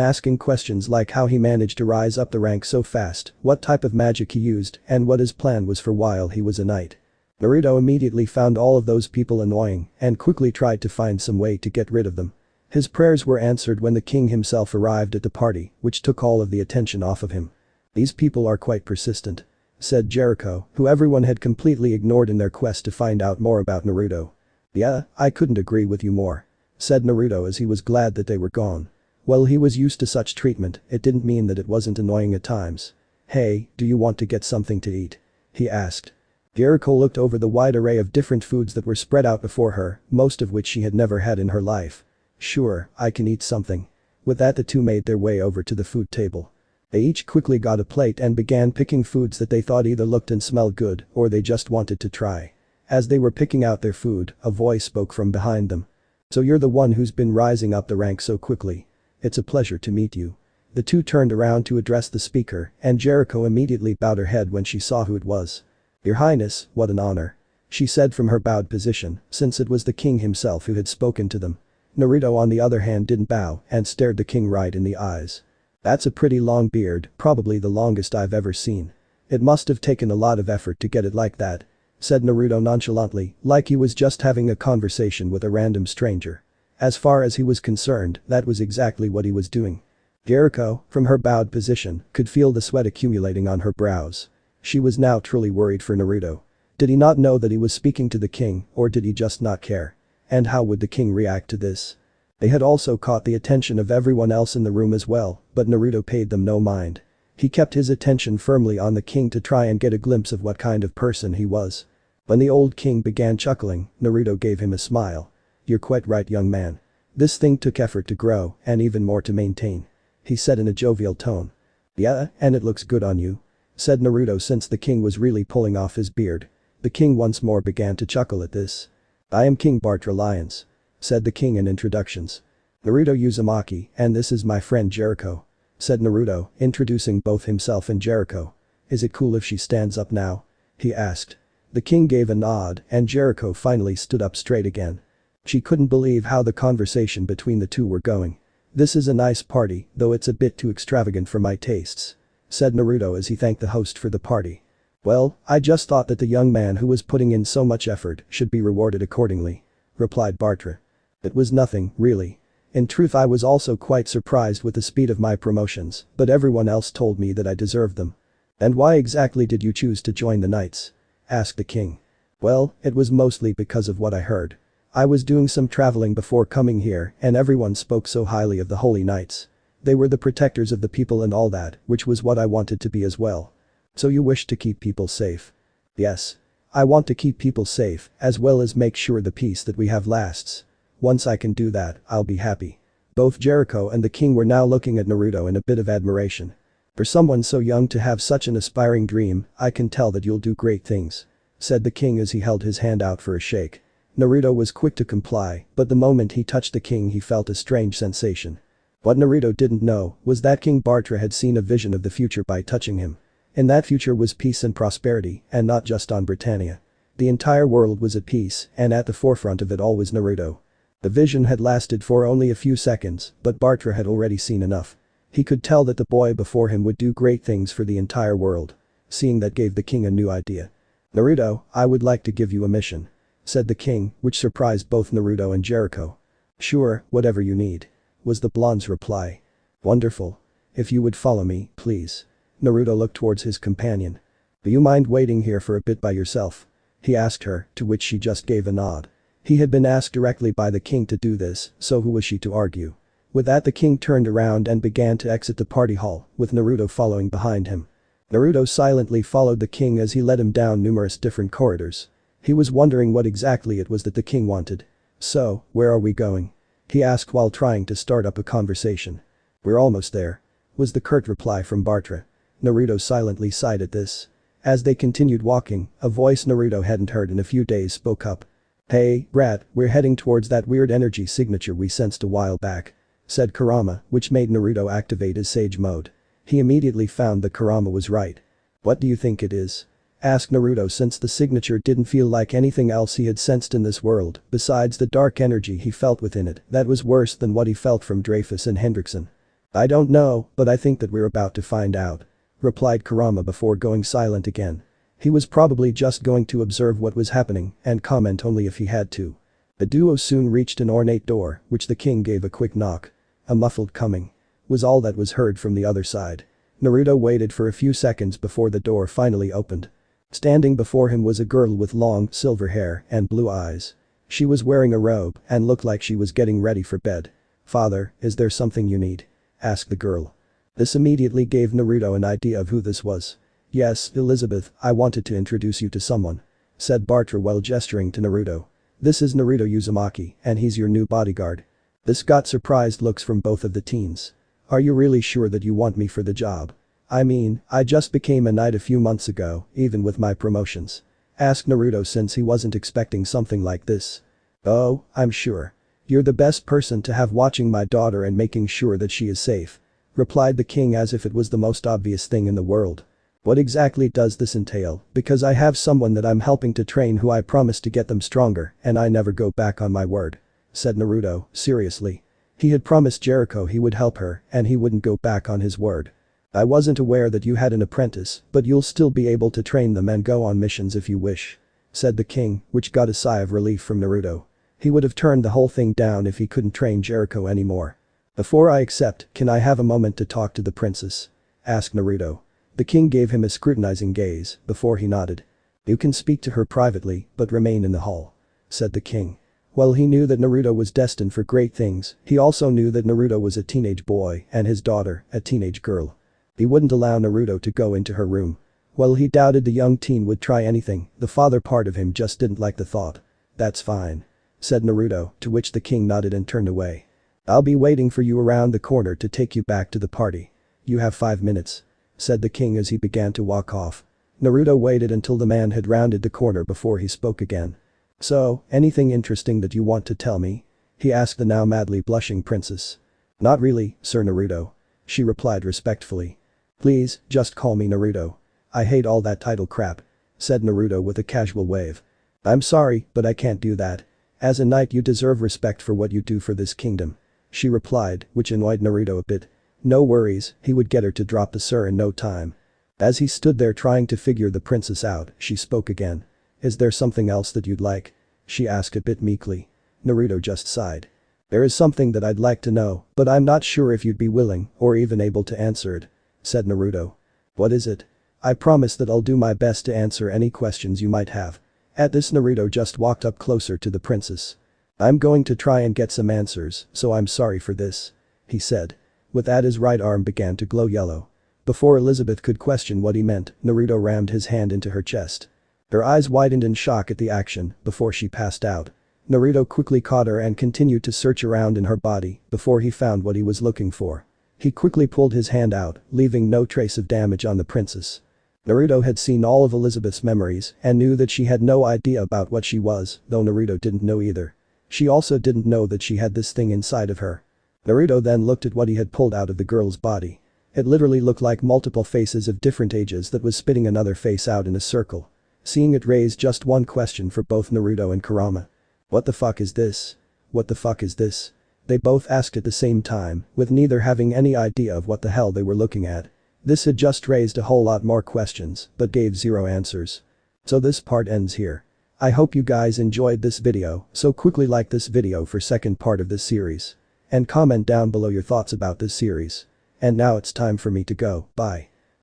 Speaker 1: asking questions like how he managed to rise up the ranks so fast, what type of magic he used, and what his plan was for while he was a knight. Naruto immediately found all of those people annoying and quickly tried to find some way to get rid of them. His prayers were answered when the king himself arrived at the party, which took all of the attention off of him. "These people are quite persistent," said Jericho, who everyone had completely ignored in their quest to find out more about Naruto. "Yeah, I couldn't agree with you more," said Naruto as he was glad that they were gone. While he was used to such treatment, it didn't mean that it wasn't annoying at times. "Hey, do you want to get something to eat?" he asked. Jericho looked over the wide array of different foods that were spread out before her, most of which she had never had in her life. "Sure, I can eat something." With that the two made their way over to the food table. They each quickly got a plate and began picking foods that they thought either looked and smelled good or they just wanted to try. As they were picking out their food, a voice spoke from behind them. "So you're the one who's been rising up the ranks so quickly. It's a pleasure to meet you." The two turned around to address the speaker, and Jericho immediately bowed her head when she saw who it was. "Your Highness, what an honor," she said from her bowed position, since it was the king himself who had spoken to them. Naruto on the other hand didn't bow and stared the king right in the eyes. "That's a pretty long beard, probably the longest I've ever seen. It must have taken a lot of effort to get it like that," said Naruto nonchalantly, like he was just having a conversation with a random stranger. As far as he was concerned, that was exactly what he was doing. Jericho, from her bowed position, could feel the sweat accumulating on her brows. She was now truly worried for Naruto. Did he not know that he was speaking to the king, or did he just not care? And how would the king react to this? They had also caught the attention of everyone else in the room as well, but Naruto paid them no mind. He kept his attention firmly on the king to try and get a glimpse of what kind of person he was. When the old king began chuckling, Naruto gave him a smile. "You're quite right, young man. This thing took effort to grow and even more to maintain," he said in a jovial tone. "Yeah, and it looks good on you," said Naruto since the king was really pulling off his beard. The king once more began to chuckle at this. "I am King Bartralions," said the king in introductions. Naruto Uzumaki, and this is my friend Jericho," said Naruto, introducing both himself and Jericho. "Is it cool if she stands up now?" he asked. The king gave a nod and Jericho finally stood up straight again. She couldn't believe how the conversation between the two were going. "This is a nice party, though it's a bit too extravagant for my tastes," said Naruto as he thanked the host for the party. "Well, I just thought that the young man who was putting in so much effort should be rewarded accordingly," replied Bartra. "It was nothing, really. In truth, I was also quite surprised with the speed of my promotions, but everyone else told me that I deserved them." "And why exactly did you choose to join the knights?" asked the king. "Well, it was mostly because of what I heard. I was doing some traveling before coming here and everyone spoke so highly of the holy knights. They were the protectors of the people and all that, which was what I wanted to be as well." "So you wish to keep people safe?" "Yes. I want to keep people safe, as well as make sure the peace that we have lasts. Once I can do that, I'll be happy." Both Jericho and the king were now looking at Naruto in a bit of admiration. "For someone so young to have such an aspiring dream, I can tell that you'll do great things," said the king as he held his hand out for a shake. Naruto was quick to comply, but the moment he touched the king he felt a strange sensation. What Naruto didn't know was that King Bartra had seen a vision of the future by touching him. And that future was peace and prosperity, and not just on Britannia. The entire world was at peace, and at the forefront of it all was Naruto. The vision had lasted for only a few seconds, but Bartra had already seen enough. He could tell that the boy before him would do great things for the entire world. Seeing that gave the king a new idea. "Naruto, I would like to give you a mission," said the king, which surprised both Naruto and Jericho. "Sure, whatever you need," was the blonde's reply. "Wonderful. If you would follow me, please." Naruto looked towards his companion. "Do you mind waiting here for a bit by yourself?" he asked her, to which she just gave a nod. He had been asked directly by the king to do this, so who was she to argue? With that, the king turned around and began to exit the party hall, with Naruto following behind him. Naruto silently followed the king as he led him down numerous different corridors. He was wondering what exactly it was that the king wanted. "So, where are we going?" he asked while trying to start up a conversation. "We're almost there," was the curt reply from Bartra. Naruto silently sighed at this. As they continued walking, a voice Naruto hadn't heard in a few days spoke up. "Hey, brat, we're heading towards that weird energy signature we sensed a while back," said Kurama, which made Naruto activate his sage mode. He immediately found that Kurama was right. "What do you think it is?" asked Naruto, since the signature didn't feel like anything else he had sensed in this world, besides the dark energy he felt within it that was worse than what he felt from Dreyfus and Hendrickson. "I don't know, but I think that we're about to find out," replied Kurama before going silent again. He was probably just going to observe what was happening and comment only if he had to. The duo soon reached an ornate door, which the king gave a quick knock. A muffled coming was all that was heard from the other side. Naruto waited for a few seconds before the door finally opened. Standing before him was a girl with long, silver hair and blue eyes. She was wearing a robe and looked like she was getting ready for bed. "Father, is there something you need?" asked the girl. This immediately gave Naruto an idea of who this was. "Yes, Elizabeth, I wanted to introduce you to someone," said Bartra while gesturing to Naruto. "This is Naruto Uzumaki, and he's your new bodyguard." This got surprised looks from both of the teens. "Are you really sure that you want me for the job? I mean, I just became a knight a few months ago, even with my promotions," asked Naruto since he wasn't expecting something like this. "Oh, I'm sure. You're the best person to have watching my daughter and making sure that she is safe," replied the king as if it was the most obvious thing in the world. "What exactly does this entail? Because I have someone that I'm helping to train who I promised to get them stronger and I never go back on my word," said Naruto, seriously. He had promised Jericho he would help her and he wouldn't go back on his word. "I wasn't aware that you had an apprentice, but you'll still be able to train them and go on missions if you wish," said the king, which got a sigh of relief from Naruto. He would have turned the whole thing down if he couldn't train Jericho anymore. "Before I accept, can I have a moment to talk to the princess?" asked Naruto. The king gave him a scrutinizing gaze before he nodded. "You can speak to her privately, but remain in the hall," said the king. While he knew that Naruto was destined for great things, he also knew that Naruto was a teenage boy and his daughter, a teenage girl. He wouldn't allow Naruto to go into her room. While he doubted the young teen would try anything, the father part of him just didn't like the thought. "That's fine," said Naruto, to which the king nodded and turned away. "I'll be waiting for you around the corner to take you back to the party. You have 5 minutes," said the king as he began to walk off. Naruto waited until the man had rounded the corner before he spoke again. "So, anything interesting that you want to tell me?" he asked the now madly blushing princess. Not really, Sir Naruto. She replied respectfully. Please, just call me Naruto. I hate all that title crap, said Naruto with a casual wave. I'm sorry, but I can't do that. As a knight you deserve respect for what you do for this kingdom, she replied, which annoyed Naruto a bit. No worries, he would get her to drop the sir in no time. As he stood there trying to figure the princess out, she spoke again. Is there something else that you'd like? She asked a bit meekly. Naruto just sighed. There is something that I'd like to know, but I'm not sure if you'd be willing or even able to answer it, said Naruto. What is it? I promise that I'll do my best to answer any questions you might have. At this Naruto just walked up closer to the princess. I'm going to try and get some answers, so I'm sorry for this, he said. With that his right arm began to glow yellow. Before Elizabeth could question what he meant, Naruto rammed his hand into her chest. Her eyes widened in shock at the action before she passed out. Naruto quickly caught her and continued to search around in her body before he found what he was looking for. He quickly pulled his hand out, leaving no trace of damage on the princess. Naruto had seen all of Elizabeth's memories and knew that she had no idea about what she was, though Naruto didn't know either. She also didn't know that she had this thing inside of her. Naruto then looked at what he had pulled out of the girl's body. It literally looked like multiple faces of different ages that was spitting another face out in a circle. Seeing it raised just one question for both Naruto and Kurama. What the fuck is this? What the fuck is this? They both asked at the same time, with neither having any idea of what the hell they were looking at. This had just raised a whole lot more questions, but gave zero answers. So this part ends here. I hope you guys enjoyed this video, so quickly like this video for second part of this series. And comment down below your thoughts about this series. And now it's time for me to go, bye.